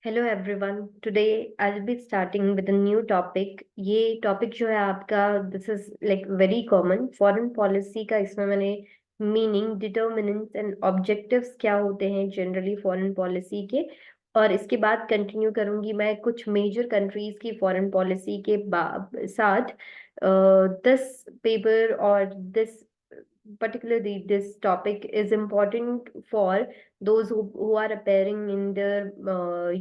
Hello everyone. Today I will be starting with a new topic. ये topic जो है आपका, this is like very common foreign policy का। इसमें मैंने मीनिंग, डिटर्मिनेंट्स एंड ऑब्जेक्टिव्स क्या होते हैं जनरली फॉरेन पॉलिसी के, और इसके बाद कंटिन्यू करूंगी मैं कुछ मेजर कंट्रीज की फॉरेन पॉलिसी के साथ। दिस पेपर और this particularly this topic is important for those who are appearing in the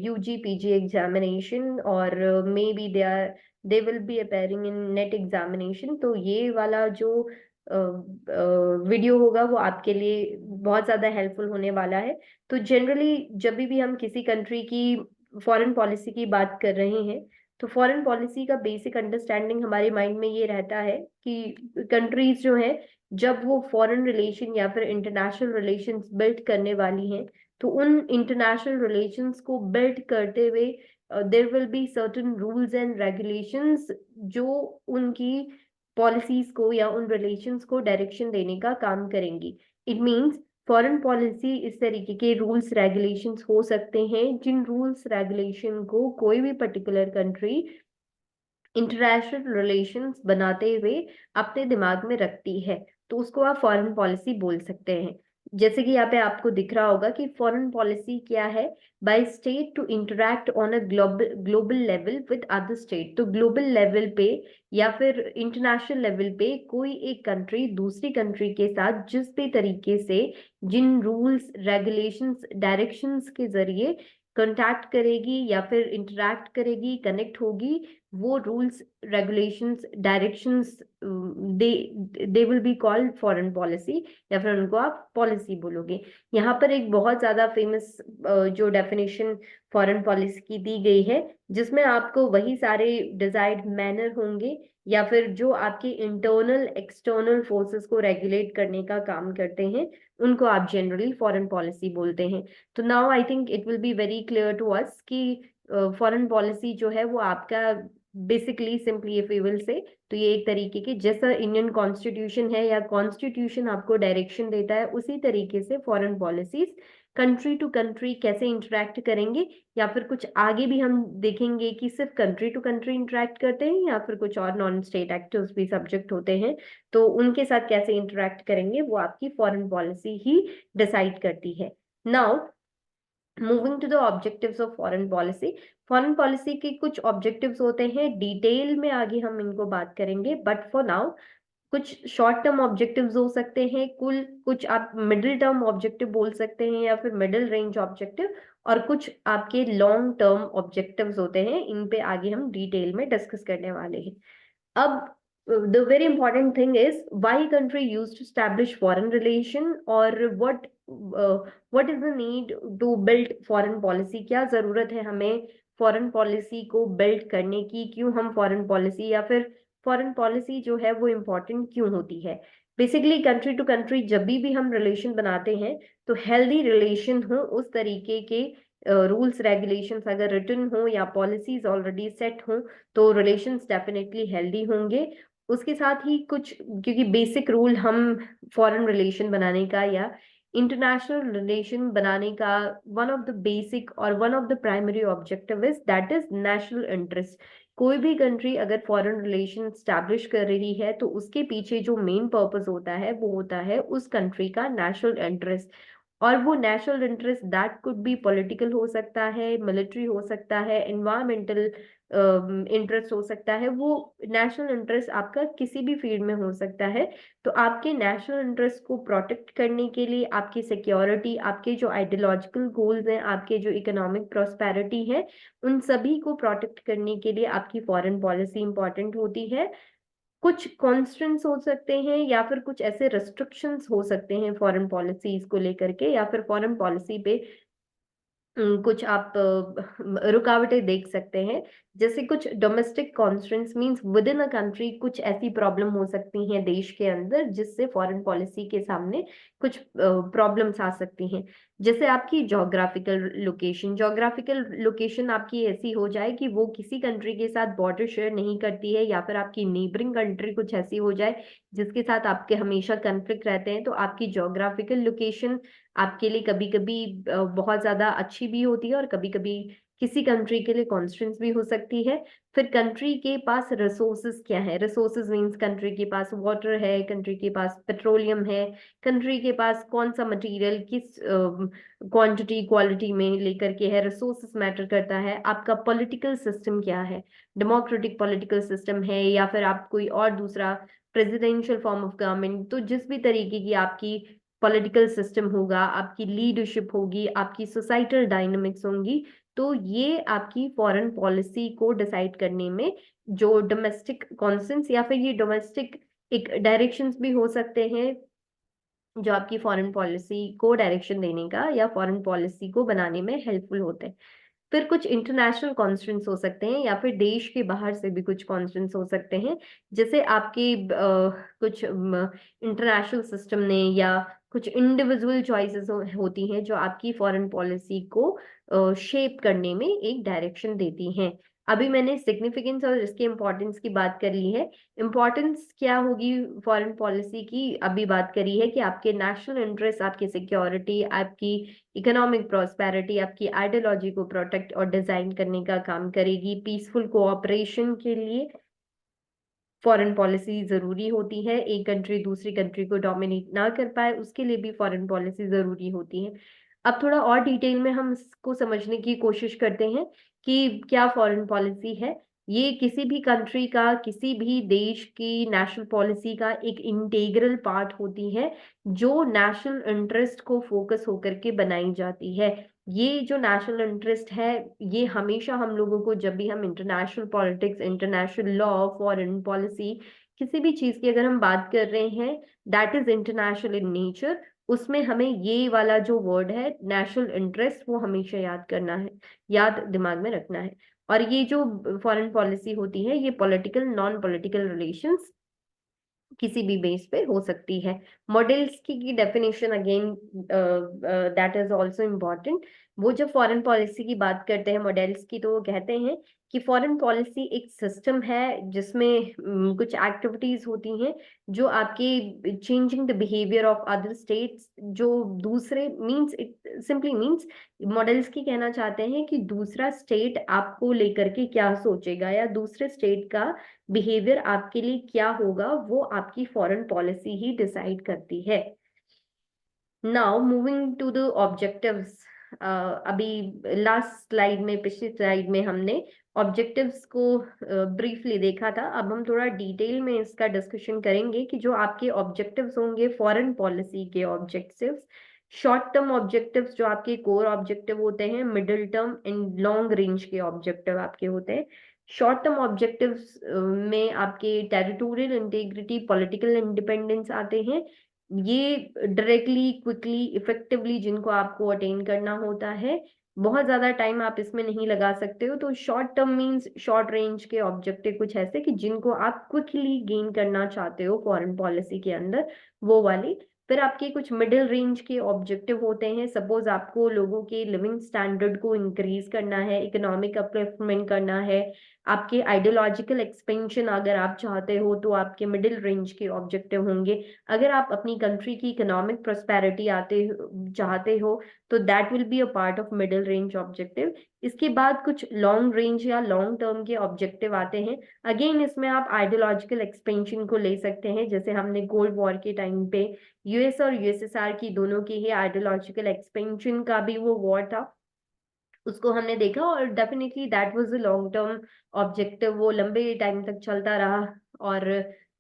UG PG examination, or maybe they will be appearing in net examination। तो ये वाला जो video होगा वो आपके लिए बहुत ज्यादा हेल्पफुल होने वाला है। तो जनरली जब भी हम किसी कंट्री की फॉरेन पॉलिसी की बात कर रहे हैं, तो फॉरेन पॉलिसी का बेसिक अंडरस्टैंडिंग हमारे माइंड में ये रहता है कि कंट्रीज जो है, जब वो फॉरेन रिलेशन या फिर इंटरनेशनल रिलेशंस बिल्ड करने वाली हैं, तो उन इंटरनेशनल रिलेशंस को बिल्ड करते हुए there will be certain rules and regulations जो उनकी पॉलिसीज को या उन रिलेशंस को डायरेक्शन देने का काम करेंगी। इट मीन्स फॉरेन पॉलिसी इस तरीके के रूल्स रेगुलेशंस हो सकते हैं जिन रूल्स रेगुलेशन को कोई भी पर्टिकुलर कंट्री इंटरनेशनल रिलेशंस बनाते हुए अपने दिमाग में रखती है, तो उसको आप फॉरेन पॉलिसी बोल सकते हैं। जैसे कि यहाँ पे आपको दिख रहा होगा कि फॉरेन पॉलिसी क्या है। By state to interact on a global global level with other state. तो ग्लोबल लेवल पे या फिर इंटरनेशनल लेवल पे कोई एक कंट्री दूसरी कंट्री के साथ जिस भी तरीके से जिन रूल्स रेगुलेशंस डायरेक्शंस के जरिए कंटैक्ट करेगी या फिर इंटरैक्ट करेगी, कनेक्ट होगी, वो rules regulations directions they they will be called foreign policy, या फिर उनको आप पॉलिसी बोलोगे। यहाँ पर एक बहुत ज्यादा फेमस जो डेफिनेशन फॉरेन पॉलिसी की दी गई है, जिसमें आपको वही सारे डिजायर्ड मैनर होंगे या फिर जो आपके इंटरनल एक्सटर्नल फोर्सेस को रेगुलेट करने का काम करते हैं, उनको आप जनरली फॉरेन पॉलिसी बोलते हैं। तो now I think it will be very clear to us कि फॉरेन पॉलिसी जो है वो आपका basically, simply if you will say, तो ये एक तरीके के जैसा इंडियन कॉन्स्टिट्यूशन है या कॉन्स्टिट्यूशन आपको डायरेक्शन देता है, उसी तरीके से foreign policies country to country कैसे इंटरेक्ट करेंगे, या फिर कुछ आगे भी हम देखेंगे कि सिर्फ कंट्री टू कंट्री इंटरेक्ट करते हैं या फिर कुछ और नॉन स्टेट एक्टर्स भी सब्जेक्ट होते हैं, तो उनके साथ कैसे इंटरेक्ट करेंगे वो आपकी फॉरेन पॉलिसी ही डिसाइड करती है। Now moving to the objectives of foreign policy. Foreign policy के कुछ ऑब्जेक्टिव्स होते हैं, डिटेल में आगे हम इनको बात करेंगे, बट फॉर नाउ कुछ शॉर्ट टर्म ऑब्जेक्टिव्स हो सकते हैं, कुछ आप मिडिल टर्म ऑब्जेक्टिव बोल सकते हैं या फिर मिडिल रेंज ऑब्जेक्टिव, और कुछ आपके लॉन्ग टर्म ऑब्जेक्टिव्स होते हैं। इन पे आगे हम डिटेल में डिस्कस करने वाले हैं। अब the very important thing is why country used to establish foreign relation, or uh, what is the need to build foreign policy। क्या जरूरत है हमें फॉरेन पॉलिसी को बिल्ड करने की, क्यों हम फॉरेन पॉलिसी या फिर फॉरेन पॉलिसी जो है वो इम्पोर्टेंट क्यों होती है। बेसिकली कंट्री टू कंट्री जब भी हम रिलेशन बनाते हैं, तो हेल्दी रिलेशन हो, उस तरीके के रूल्स रेगुलेशंस अगर रिटन हो या पॉलिसीज ऑलरेडी सेट हो, तो रिलेशंस डेफिनेटली हेल्दी होंगे। उसके साथ ही कुछ, क्योंकि बेसिक रूल हम फॉरेन रिलेशन बनाने का या इंटरनेशनल रिलेशन बनाने का, वन ऑफ द बेसिक और one of the primary objective is that is national interest. कोई भी कंट्री अगर फॉरेन रिलेशन स्टैब्लिश कर रही है, तो उसके पीछे जो मेन पर्पस होता है वो होता है उस कंट्री का नेशनल इंटरेस्ट। और वो national interest that could be political हो सकता है, मिलिट्री हो सकता है, एनवायरमेंटल इंटरेस्ट हो सकता है, वो नेशनल इंटरेस्ट आपका किसी भी फील्ड में हो सकता है। तो आपके नेशनल इंटरेस्ट को प्रोटेक्ट करने के लिए, आपकी सिक्योरिटी, आपके जो आइडियोलॉजिकल गोल्स हैं, आपके जो इकोनॉमिक प्रॉस्पेरिटी है, उन सभी को प्रोटेक्ट करने के लिए आपकी फॉरेन पॉलिसी इंपॉर्टेंट होती है। कुछ कॉन्स्टेंट्स हो सकते हैं या फिर कुछ ऐसे रेस्ट्रिक्शंस हो सकते हैं फॉरेन पॉलिसीज को लेकर के, या फिर फॉरेन पॉलिसी पे कुछ आप रुकावटें देख सकते हैं। जैसे कुछ domestic constants means with in a country कुछ ऐसी प्रॉब्लम हो सकती हैं देश के अंदर, जिससे फॉरेन पॉलिसी के सामने कुछ प्रॉब्लम्स आ सकती हैं। जैसे आपकी जोग्राफिकल लोकेशन आपकी ऐसी हो जाए कि वो किसी कंट्री के साथ बॉर्डर शेयर नहीं करती है, या फिर आपकी नेबरिंग कंट्री कुछ ऐसी हो जाए जिसके साथ आपके हमेशा कन्फ्लिक्ट रहते हैं, तो आपकी जोग्राफिकल लोकेशन आपके लिए कभी कभी बहुत ज्यादा अच्छी भी होती है और कभी कभी किसी कंट्री के लिए कॉन्स्टेंट्स भी हो सकती है। फिर कंट्री के पास रिसोर्सेज क्या है, रिसोर्सेज मीन्स कंट्री के पास वाटर है, कंट्री के पास पेट्रोलियम है, कंट्री के पास कौन सा मटेरियल किस क्वांटिटी क्वालिटी में लेकर के है, रिसोर्सेज मैटर करता है। आपका पॉलिटिकल सिस्टम क्या है, डेमोक्रेटिक पॉलिटिकल सिस्टम है या फिर आप कोई और दूसरा प्रेसिडेंशियल फॉर्म ऑफ गवर्नमेंट। तो जिस भी तरीके की आपकी पॉलिटिकल सिस्टम होगा, आपकी लीडरशिप होगी, आपकी सोसाइटल डायनामिक्स होंगी, तो ये आपकी फॉरेन पॉलिसी को डिसाइड करने में जो डोमेस्टिक कॉन्सेंस या फिर ये डोमेस्टिक एक डायरेक्शंस भी हो सकते हैं जो आपकी फॉरेन पॉलिसी को डायरेक्शन देने का या फॉरेन पॉलिसी को बनाने में हेल्पफुल होते हैं। फिर कुछ इंटरनेशनल कॉन्स्टेंट्स हो सकते हैं या फिर देश के बाहर से भी कुछ कॉन्स्टेंट्स हो सकते हैं, जैसे आपके कुछ इंटरनेशनल सिस्टम ने या कुछ इंडिविजुअल चॉइसेस होती हैं जो आपकी फॉरेन पॉलिसी को शेप करने में एक डायरेक्शन देती हैं। अभी मैंने सिग्निफिकेंस और इसके इम्पोर्टेंस की बात कर ली है। इम्पोर्टेंस क्या होगी फॉरेन पॉलिसी की, अभी बात करी है कि आपके नेशनल इंटरेस्ट, आपकी सिक्योरिटी, आपकी इकोनॉमिक प्रॉस्पेरिटी, आपकी आइडियोलॉजी को प्रोटेक्ट और डिजाइन करने का काम करेगी। पीसफुल कोऑपरेशन के लिए फॉरेन पॉलिसी जरूरी होती है, एक कंट्री दूसरी कंट्री को डोमिनेट ना कर पाए उसके लिए भी फॉरेन पॉलिसी जरूरी होती है। अब थोड़ा और डिटेल में हम इसको समझने की कोशिश करते हैं कि क्या फॉरेन पॉलिसी है। ये किसी भी कंट्री का, किसी भी देश की नेशनल पॉलिसी का एक इंटीग्रल पार्ट होती है जो नेशनल इंटरेस्ट को फोकस होकर के बनाई जाती है। ये जो नेशनल इंटरेस्ट है, ये हमेशा हम लोगों को, जब भी हम international politics, international law, foreign policy, किसी भी चीज की अगर हम बात कर रहे हैं that is international in nature, उसमें हमें ये वाला जो वर्ड है नेशनल इंटरेस्ट वो हमेशा याद करना है, याद दिमाग में रखना है। और ये जो फॉरेन पॉलिसी होती है ये पॉलिटिकल नॉन पॉलिटिकल रिलेशंस किसी भी बेस पे हो सकती है। मॉडल्स की definition again that is also important. वो जब फॉरेन पॉलिसी की बात करते हैं मॉडल्स की, तो वो कहते हैं कि फॉरेन पॉलिसी एक सिस्टम है जिसमें कुछ एक्टिविटीज होती हैं जो आपके changing the behaviour of other states, जो दूसरे means, it simply means models की कहना चाहते हैं कि दूसरा स्टेट आपको लेकर के क्या सोचेगा या दूसरे स्टेट का बिहेवियर आपके लिए क्या होगा, वो आपकी फॉरेन पॉलिसी ही डिसाइड करती है। Now moving to the objectives. अभी लास्ट स्लाइड में, पिछली स्लाइड में हमने ऑब्जेक्टिव्स को ब्रीफली देखा था। अब हम थोड़ा डिटेल में इसका डिस्कशन करेंगे कि जो आपके ऑब्जेक्टिव्स होंगे फॉरेन पॉलिसी के ऑब्जेक्टिव्स, शॉर्ट टर्म ऑब्जेक्टिव्स जो आपके कोर ऑब्जेक्टिव होते हैं, middle term and long range के ऑब्जेक्टिव आपके होते हैं। शॉर्ट टर्म ऑब्जेक्टिव्स में आपके टेरिटोरियल इंटीग्रिटी, पॉलिटिकल इंडिपेंडेंस आते हैं। ये डायरेक्टली, क्विकली, इफेक्टिवली जिनको आपको अटेन करना होता है, बहुत ज्यादा टाइम आप इसमें नहीं लगा सकते हो। तो short term means short range के ऑब्जेक्टिव कुछ ऐसे कि जिनको आप क्विकली गेन करना चाहते हो फॉरेन पॉलिसी के अंदर, वो वाली। फिर आपके कुछ मिडिल रेंज के ऑब्जेक्टिव होते हैं, सपोज आपको लोगों के लिविंग स्टैंडर्ड को इंक्रीज करना है, इकोनॉमिक अपलिफ्टमेंट करना है, आपके आइडियोलॉजिकल एक्सपेंशन अगर आप चाहते हो तो आपके मिडिल रेंज के ऑब्जेक्टिव होंगे। अगर आप अपनी कंट्री की इकोनॉमिक प्रोस्पेरिटी चाहते हो तो that will be a part of middle range objective. इसके बाद कुछ लॉन्ग रेंज या लॉन्ग टर्म के ऑब्जेक्टिव आते हैं। अगेन इसमें आप आइडियोलॉजिकल एक्सपेंशन को ले सकते हैं, जैसे हमने कोल्ड वॉर के टाइम पे यूएस और यूएसएसआर की दोनों के ही आइडियोलॉजिकल एक्सपेंशन का भी वो वॉर था, उसको हमने देखा। और definitely that was a long term objective, वो लंबे टाइम तक चलता रहा। और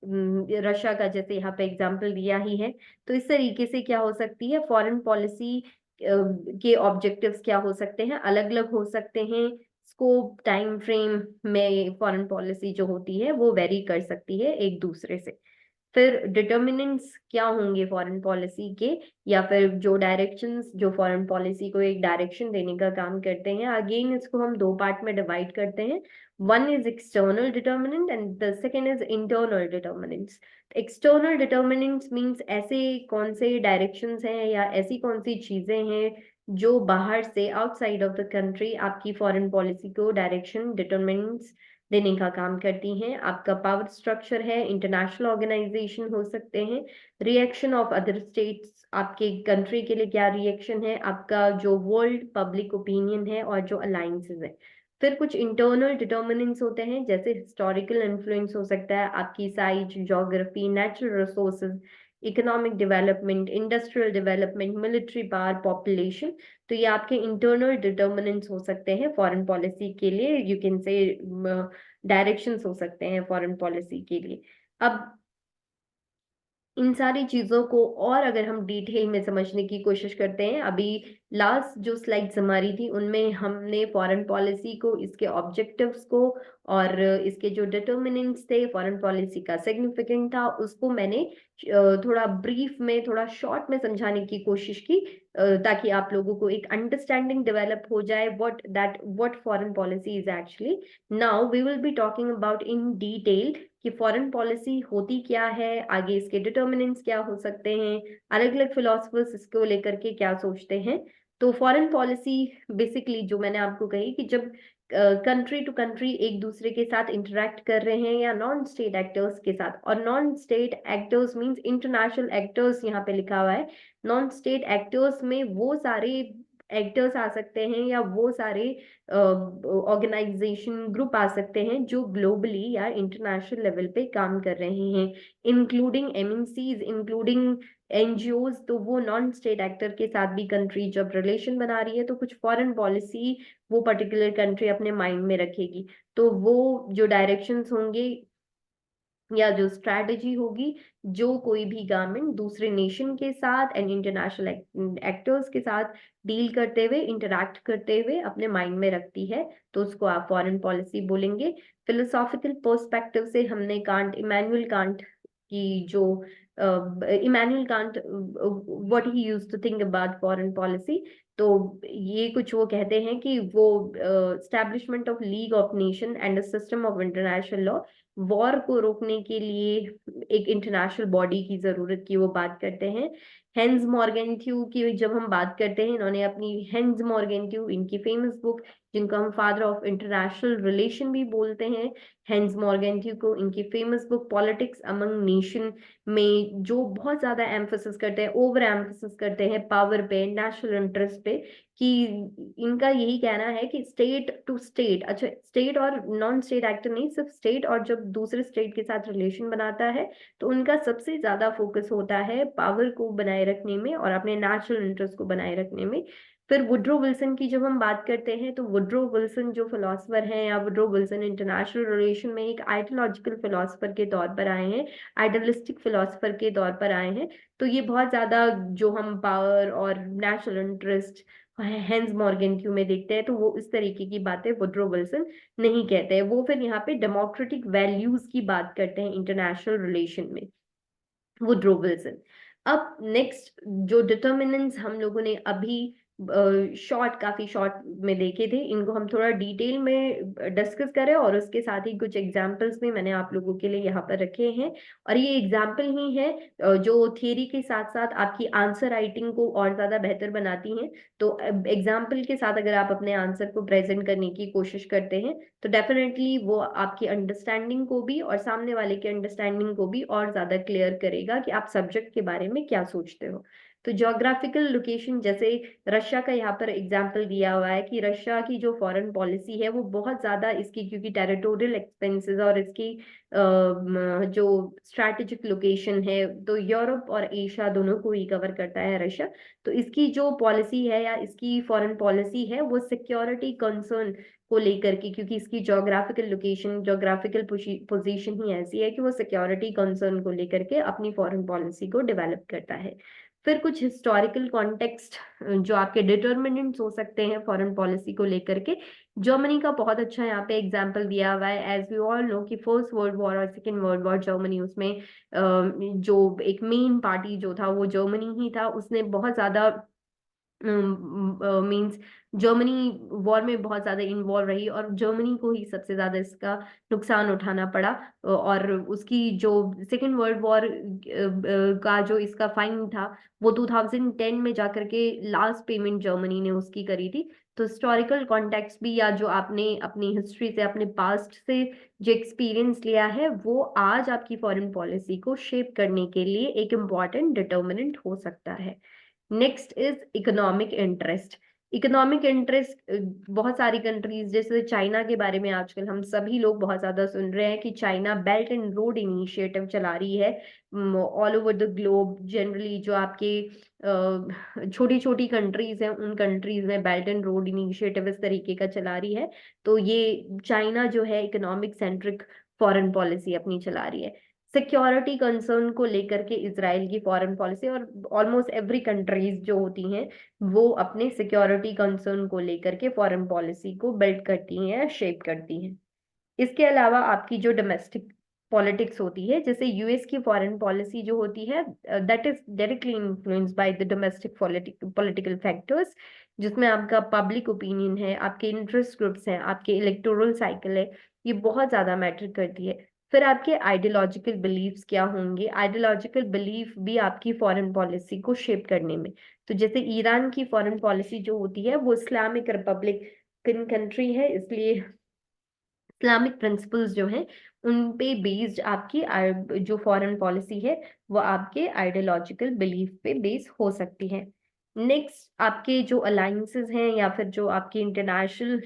रशिया का जैसे यहाँ पे एग्जांपल दिया ही है। तो इस तरीके से क्या हो सकती है फॉरेन पॉलिसी के ऑब्जेक्टिव्स क्या हो सकते हैं, अलग अलग हो सकते हैं। स्कोप, टाइम फ्रेम में फॉरेन पॉलिसी जो होती है वो वेरी कर सकती है एक दूसरे से। फिर डिटर्मिनेंट्स क्या होंगे फॉरेन पॉलिसी के, या फिर जो डायरेक्शंस जो फॉरेन पॉलिसी को एक डायरेक्शन देने का काम करते हैं। अगेन इसको हम दो पार्ट में डिवाइड करते हैं, one is external determinant and the second is internal determinants. External determinants means ऐसे कौन से डायरेक्शंस हैं या ऐसी कौन सी चीजें हैं जो बाहर से, आउटसाइड ऑफ द कंट्री, आपकी फॉरेन पॉलिसी को डायरेक्शन डिटर्मिनेंट्स देने का काम करती हैं। आपका पावर स्ट्रक्चर है, इंटरनेशनल ऑर्गेनाइजेशन हो सकते हैं, रिएक्शन ऑफ अदर स्टेट्स, आपके कंट्री के लिए क्या रिएक्शन है, आपका जो वर्ल्ड पब्लिक ओपिनियन है, और जो अलायंसेस है। फिर कुछ इंटरनल डिटर्मिनेंट्स होते हैं, जैसे हिस्टोरिकल इन्फ्लुएंस हो सकता है, आपकी size, geography, natural resources, economic development, industrial development, military power, population. तो ये आपके इंटरनल डिटर्मिनेंट्स हो सकते हैं फॉरेन पॉलिसी के लिए, यू कैन से डायरेक्शंस हो सकते हैं फॉरेन पॉलिसी के लिए। अब इन सारी चीजों को और अगर हम डिटेल में समझने की कोशिश करते हैं, अभी लास्ट जो स्लाइड्स हमारी थी उनमें हमने फॉरेन पॉलिसी को, इसके ऑब्जेक्टिव्स को और इसके जो डिटर्मिनेंट्स थे, फॉरेन पॉलिसी का सिग्निफिकेंट था, उसको मैंने थोड़ा ब्रीफ में, थोड़ा शॉर्ट में समझाने की कोशिश की, ताकि आप लोगों को एक अंडरस्टैंडिंग डेवलप हो जाए what foreign policy is actually. Now we will be talking about in detail कि फॉरेन पॉलिसी होती क्या है, आगे इसके डिटर्मिनेंट्स क्या हो सकते हैं, अलग अलग फिलोसफर्स इसको लेकर के क्या सोचते हैं। तो फॉरेन पॉलिसी बेसिकली जो मैंने आपको कही कि जब कंट्री टू कंट्री एक दूसरे के साथ इंटरेक्ट कर रहे हैं, या नॉन स्टेट एक्टर्स के साथ, और non state actors means international actors यहाँ पे लिखा हुआ है। नॉन स्टेट एक्टर्स में वो सारे एक्टर्स आ सकते हैं, या वो सारे ऑर्गेनाइजेशन ग्रुप आ सकते हैं जो ग्लोबली या इंटरनेशनल लेवल पे काम कर रहे हैं, इंक्लूडिंग एमएनसीज, इंक्लूडिंग एनजीओज। तो वो नॉन स्टेट एक्टर के साथ भी कंट्री जब रिलेशन बना रही है, तो कुछ फॉरेन पॉलिसी वो पर्टिकुलर कंट्री अपने माइंड में रखेगी। तो वो जो डायरेक्शंस होंगे या जो स्ट्रैटेजी होगी, जो कोई भी गवर्नमेंट दूसरे नेशन के साथ एंड इंटरनेशनल एक्टर्स के साथ डील करते हुए, इंटरैक्ट करते हुए अपने माइंड में रखती है, तो उसको आप फॉरेन पॉलिसी बोलेंगे। फिलोसॉफिकल पर्सपेक्टिव से हमने कांट, इमैनुअल कांट की जो Immanuel Kant what he used to think about foreign policy, तो ये कुछ वो कहते हैं कि वो establishment of league of nation and system of international law, war को रोकने के लिए एक इंटरनेशनल बॉडी की जरूरत की वो बात करते हैं। हेंस मॉर्गेंट्यू की जब हम बात करते हैं, इन्होंने अपनी, हेंस मॉर्गेंट्यू इनकी फेमस बुक, जिनको हम फादर ऑफ इंटरनेशनल रिलेशन भी बोलते हैं, हेंस मॉर्गेंट्यू को, इनकी famous book politics among nation में जो बहुत ज्यादा एम्फोसिस करते हैं, ओवर एम्फोसिस करते हैं पावर पे, नेशनल इंटरेस्ट पे, कि इनका यही कहना है कि स्टेट टू स्टेट, अच्छा स्टेट और नॉन स्टेट एक्टर नहीं, सिर्फ स्टेट और जब दूसरे स्टेट के साथ रिलेशन बनाता है, तो उनका सबसे ज्यादा फोकस होता है पावर को बनाए रखने में और अपने नेशनल इंटरेस्ट को बनाए रखने में। फिर वुड्रो विल्सन की जब हम बात करते हैं, तो वुड्रो विल्सन जो फिलोसफर हैं, या वुड्रो विल्सन इंटरनेशनल रिलेशन में एक आइडियोलॉजिकल फिलोसफर के तौर पर आए हैं, आइडियलिस्टिक फिलोसफर के तौर पर आए हैं। तो ये बहुत ज्यादा जो हम पावर और नेशनल इंटरेस्ट हेंस मॉर्गेंट्यू में देखते हैं, तो वो इस तरीके की बातें वुड्रो विल्सन नहीं कहते हैं। वो फिर यहाँ पे डेमोक्रेटिक वैल्यूज की बात करते हैं इंटरनेशनल रिलेशन में, वुड्रो विल्सन। अब नेक्स्ट जो डिटर्मिनेंट्स हम लोगों ने अभी काफी शॉर्ट में देखे थे, इनको हम थोड़ा डिटेल में डिस्कस करें, और उसके साथ ही कुछ एग्जांपल्स भी मैंने आप लोगों के लिए यहाँ पर रखे हैं। और ये एग्जांपल ही है जो थियरी के साथ साथ आपकी आंसर राइटिंग को और ज्यादा बेहतर बनाती हैं। तो एग्जाम्पल के साथ अगर आप अपने आंसर को प्रेजेंट करने की कोशिश करते हैं, तो डेफिनेटली वो आपकी अंडरस्टैंडिंग को भी और सामने वाले की अंडरस्टैंडिंग को भी और ज्यादा क्लियर करेगा कि आप सब्जेक्ट के बारे में क्या सोचते हो। तो ज्योग्राफिकल लोकेशन, जैसे रशिया का यहाँ पर एग्जाम्पल दिया हुआ है कि रशिया की जो फॉरेन पॉलिसी है वो बहुत ज्यादा इसकी, क्योंकि टेरिटोरियल एक्सपेंसेस और इसकी जो स्ट्रैटेजिक लोकेशन है, तो यूरोप और एशिया दोनों को ही कवर करता है रशिया। तो इसकी जो पॉलिसी है या इसकी फॉरेन पॉलिसी है, वो सिक्योरिटी कंसर्न को लेकर के, क्योंकि इसकी ज्योग्राफिकल लोकेशन, ज्योग्राफिकल पोजीशन ही ऐसी है कि वो सिक्योरिटी कंसर्न को लेकर के अपनी फॉरेन पॉलिसी को डेवलप करता है। फिर कुछ हिस्टोरिकल कॉन्टेक्स्ट जो आपके डिटर्मिनेंट्स हो सकते हैं फॉरेन पॉलिसी को लेकर के। जर्मनी का बहुत अच्छा यहाँ पे एग्जांपल दिया हुआ है। एज वी ऑल नो कि फर्स्ट वर्ल्ड वॉर और सेकेंड वर्ल्ड वॉर जर्मनी, उसमें जो एक मेन पार्टी जो था वो जर्मनी ही था। उसने बहुत ज्यादा मींस जर्मनी वॉर में बहुत ज़्यादा इन्वॉल्व रही और जर्मनी को ही सबसे ज़्यादा इसका नुकसान उठाना पड़ा। और उसकी जो सेकेंड वर्ल्ड वॉर का जो इसका फाइन था वो 2010 में जाकर के लास्ट पेमेंट जर्मनी ने उसकी करी थी। तो हिस्टोरिकल कॉन्टेक्स्ट भी, या जो आपने अपनी हिस्ट्री से, अपने पास्ट से जो एक्सपीरियंस लिया है, वो आज आपकी फॉरेन पॉलिसी को शेप करने के लिए एक इम्पॉर्टेंट डिटर्मिनेंट हो सकता है। Next is economic interest. Economic interest, बहुत सारी कंट्रीज जैसे चाइना के बारे में आजकल हम सभी लोग बहुत ज्यादा सुन रहे हैं कि China belt and road initiative चला रही है all over the globe. Generally जो आपके छोटी छोटी कंट्रीज हैं उन कंट्रीज में बेल्ट एंड रोड इनिशिएटिव इस तरीके का चला रही है। तो ये चाइना जो है इकोनॉमिक सेंट्रिक फॉरेन पॉलिसी अपनी चला रही है। सिक्योरिटी कंसर्न को लेकर के इसराइल की फॉरेन पॉलिसी, और ऑलमोस्ट एवरी कंट्रीज जो होती हैं वो अपने सिक्योरिटी कंसर्न को लेकर के फॉरेन पॉलिसी को बिल्ड करती हैं, शेप करती हैं। इसके अलावा आपकी जो डोमेस्टिक पॉलिटिक्स होती है, जैसे यूएस की फॉरेन पॉलिसी जो होती है, that is directly influenced by the domestic political factors, जिसमें आपका पब्लिक ओपिनियन है, आपके इंटरेस्ट ग्रुप्स हैं, आपके इलेक्टोरल साइकिल है, ये बहुत ज्यादा मैटर करती है। फिर आपके आइडियोलॉजिकल बिलीफ्स क्या होंगे, आइडियोलॉजिकल बिलीफ भी आपकी फॉरेन पॉलिसी को शेप करने में। तो जैसे ईरान की फॉरेन पॉलिसी जो होती है वो इस्लामिक रिपब्लिक कंट्री है, इसलिए इस्लामिक प्रिंसिपल्स जो हैं उन पे बेस्ड आपकी जो फॉरेन पॉलिसी है वो आपके आइडियोलॉजिकल बिलीफ पे बेस हो सकती है। नेक्स्ट आपके जो अलायंसेस हैं या फिर जो आपके इंटरनेशनल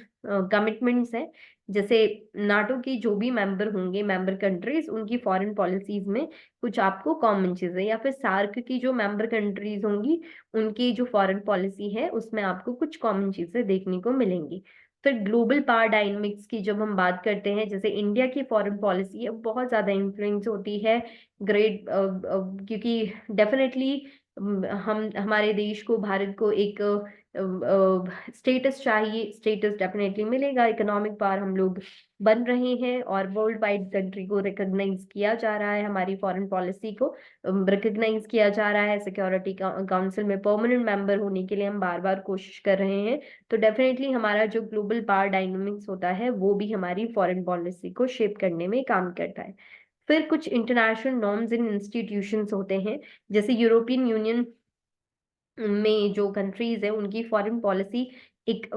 कमिटमेंट्स हैं, जैसे नाटो के जो भी मेंबर होंगे, मेंबर कंट्रीज, उनकी फॉरेन पॉलिसीज में कुछ आपको कॉमन चीजें, या फिर सार्क की जो मेंबर कंट्रीज होंगी उनकी जो फॉरेन पॉलिसी है उसमें आपको कुछ कॉमन चीजें देखने को मिलेंगी। फिर ग्लोबल पावर डायनेमिक्स की जब हम बात करते हैं, जैसे इंडिया की फॉरेन पॉलिसी है बहुत ज्यादा इन्फ्लुएंस होती है ग्रेट, क्योंकि डेफिनेटली हम हमारे देश को, भारत को एक स्टेटस चाहिए, स्टेटस डेफिनेटली मिलेगा, इकोनॉमिक पावर हम लोग बन रहे हैं और वर्ल्ड वाइड कंट्री को रिकॉग्नाइज किया जा रहा है, हमारी फॉरेन पॉलिसी को रिकॉग्नाइज किया जा रहा है, सिक्योरिटी काउंसिल में परमानेंट मेंबर होने के लिए हम बार बार कोशिश कर रहे हैं। तो डेफिनेटली हमारा जो ग्लोबल पावर डायनामिक्स होता है वो भी हमारी फॉरेन पॉलिसी को शेप करने में काम करता है। फिर कुछ इंटरनेशनल नॉर्म्स एंड इंस्टीट्यूशंस होते हैं, जैसे यूरोपियन यूनियन में जो कंट्रीज है उनकी फॉरेन पॉलिसी एक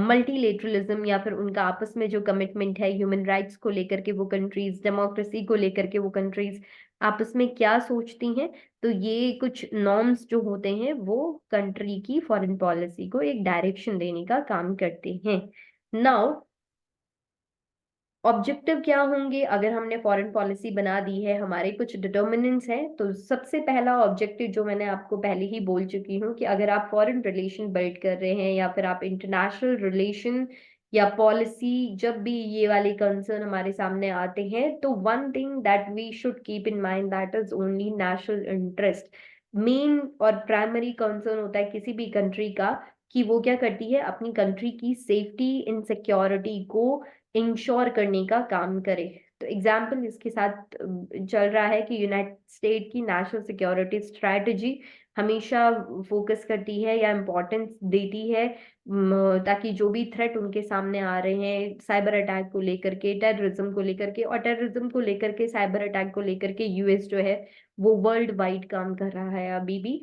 मल्टीलेटरलिज्म, या फिर उनका आपस में जो कमिटमेंट है ह्यूमन राइट्स को लेकर के वो कंट्रीज, डेमोक्रेसी को लेकर के वो कंट्रीज आपस में क्या सोचती हैं। तो ये कुछ नॉर्म्स जो होते हैं वो कंट्री की फॉरेन पॉलिसी को एक डायरेक्शन देने का काम करते हैं। नाउ ऑब्जेक्टिव क्या होंगे अगर हमने फॉरेन पॉलिसी बना दी है, हमारे कुछ डिटर्मिनेंट्स हैं। तो सबसे पहला ऑब्जेक्टिव जो मैंने आपको पहले ही बोल चुकी हूँ कि अगर आप फॉरेन रिलेशन बिल्ड कर रहे हैं या फिर आप इंटरनेशनल रिलेशन या पॉलिसी, जब भी ये वाले कंसर्न हमारे सामने आते हैं, तो one thing that we should keep in mind, that is only national interest. Main और प्राइमरी कंसर्न होता है किसी भी कंट्री का कि वो क्या करती है, अपनी कंट्री की सेफ्टी इन सिक्योरिटी को इंश्योर करने का काम करे। तो एग्जाम्पल इसके साथ चल रहा है कि यूनाइटेड स्टेट की नेशनल सिक्योरिटी स्ट्रैटेजी हमेशा फोकस करती है या इम्पोर्टेंस देती है ताकि जो भी थ्रेट उनके सामने आ रहे हैं, साइबर अटैक को लेकर के, टेररिज्म को लेकर के, और टेररिज्म को लेकर के, साइबर अटैक को लेकर के यूएस जो है वो वर्ल्ड वाइड काम कर रहा है अभी भी।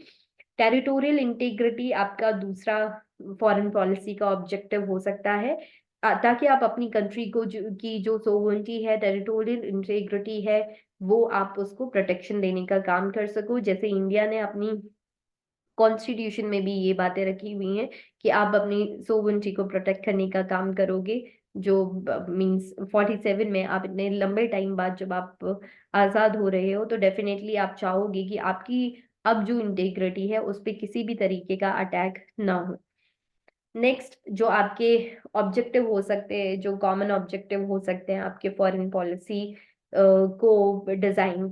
टेरिटोरियल इंटीग्रिटी आपका दूसरा फॉरेन पॉलिसी का ऑब्जेक्टिव हो सकता है, ताकि आप अपनी कंट्री को की जो सोवरेनिटी है, टेरिटोरियल इंटीग्रिटी है, वो आप उसको प्रोटेक्शन देने का काम कर सको। जैसे इंडिया ने अपनी कॉन्स्टिट्यूशन में भी ये बातें रखी हुई हैं कि आप अपनी सोवरेनिटी को प्रोटेक्ट करने का काम करोगे। जो मींस 47 में आप इतने लंबे टाइम बाद जब आप आजाद हो रहे हो, तो डेफिनेटली आप चाहोगे कि आपकी अब जो इंटीग्रिटी है उस पे किसी भी तरीके का अटैक ना हो। नेक्स्ट जो आपके ऑब्जेक्टिव हो सकते हैं, जो कॉमन ऑब्जेक्टिव हो सकते हैं आपके फॉरेन पॉलिसी को डिजाइन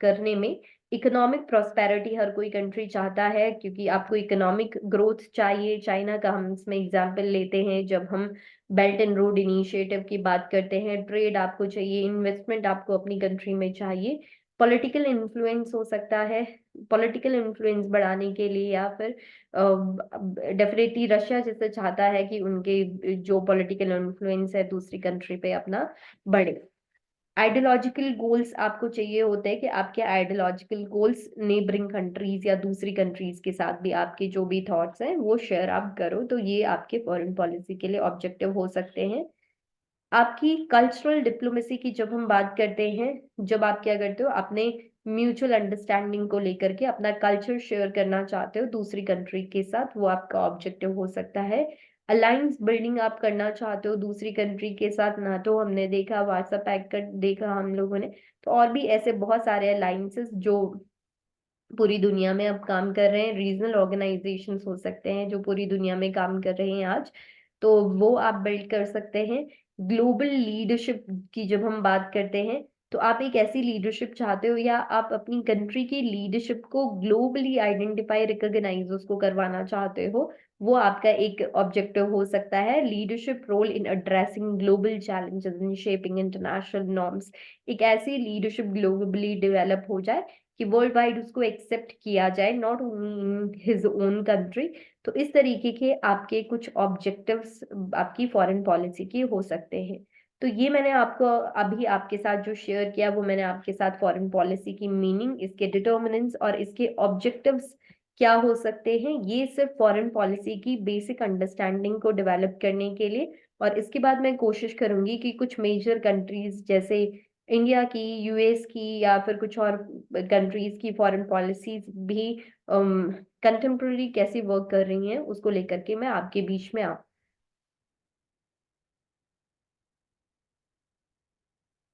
करने में, इकोनॉमिक प्रॉस्पेरिटी हर कोई कंट्री चाहता है, क्योंकि आपको इकोनॉमिक ग्रोथ चाहिए। चाइना का हम इसमें एग्जांपल लेते हैं जब हम बेल्ट एंड रोड इनिशिएटिव की बात करते हैं, ट्रेड आपको चाहिए, इन्वेस्टमेंट आपको अपनी कंट्री में चाहिए। पॉलिटिकल इन्फ्लुएंस हो सकता है, पॉलिटिकल इन्फ्लुएंस बढ़ाने के लिए, या फिर डेफिनेटली रशिया जैसे चाहता है कि उनके जो पॉलिटिकल इन्फ्लुएंस है दूसरी कंट्री पे अपना बढ़े। आइडियोलॉजिकल गोल्स आपको चाहिए होते हैं कि आपके आइडियोलॉजिकल गोल्स नेबरिंग कंट्रीज या दूसरी कंट्रीज के साथ भी आपके जो भी थॉट्स हैं वो शेयर आप करो, तो ये आपके फॉरेन पॉलिसी के लिए ऑब्जेक्टिव हो सकते हैं। आपकी कल्चरल डिप्लोमेसी की जब हम बात करते हैं, जब आप क्या करते हो अपने म्यूचुअल अंडरस्टैंडिंग को लेकर के अपना कल्चर शेयर करना चाहते हो दूसरी कंट्री के साथ, वो आपका ऑब्जेक्टिव हो सकता है। अलायंस बिल्डिंग आप करना चाहते हो दूसरी कंट्री के साथ, ना तो हमने देखा व्हाट्सएप पैक्ट कर देखा हम लोगों ने, तो और भी ऐसे बहुत सारे अलायंसेस जो पूरी दुनिया में अब काम कर रहे हैं, रीजनल ऑर्गेनाइजेशंस हो सकते हैं जो पूरी दुनिया में काम कर रहे हैं आज, तो वो आप बिल्ड कर सकते हैं। ग्लोबल लीडरशिप की जब हम बात करते हैं, तो आप एक ऐसी लीडरशिप चाहते हो या आप अपनी कंट्री की लीडरशिप को ग्लोबली आइडेंटिफाई रिकॉग्नाइज उसको करवाना चाहते हो, वो आपका एक ऑब्जेक्टिव हो सकता है। Leadership role in addressing global challenges in shaping international norms, एक ऐसी लीडरशिप ग्लोबली डेवलप हो जाए कि वर्ल्ड वाइड उसको एक्सेप्ट किया जाए, not only in his own country. तो इस तरीके के आपके कुछ ऑब्जेक्टिव्स आपकी फॉरेन पॉलिसी के हो सकते हैं। तो ये मैंने आपको अभी आपके साथ जो शेयर किया, वो मैंने आपके साथ फॉरेन पॉलिसी की मीनिंग, इसके डिटर्मिनेंट्स और इसके ऑब्जेक्टिव्स क्या हो सकते हैं, ये सिर्फ फॉरेन पॉलिसी की बेसिक अंडरस्टैंडिंग को डेवलप करने के लिए। और इसके बाद मैं कोशिश करूंगी कि कुछ मेजर कंट्रीज जैसे इंडिया की, यूएस की या फिर कुछ और कंट्रीज की फॉरेन पॉलिसीज भी कंटेम्प्रेरी कैसी वर्क कर रही हैं उसको लेकर के मैं आपके बीच में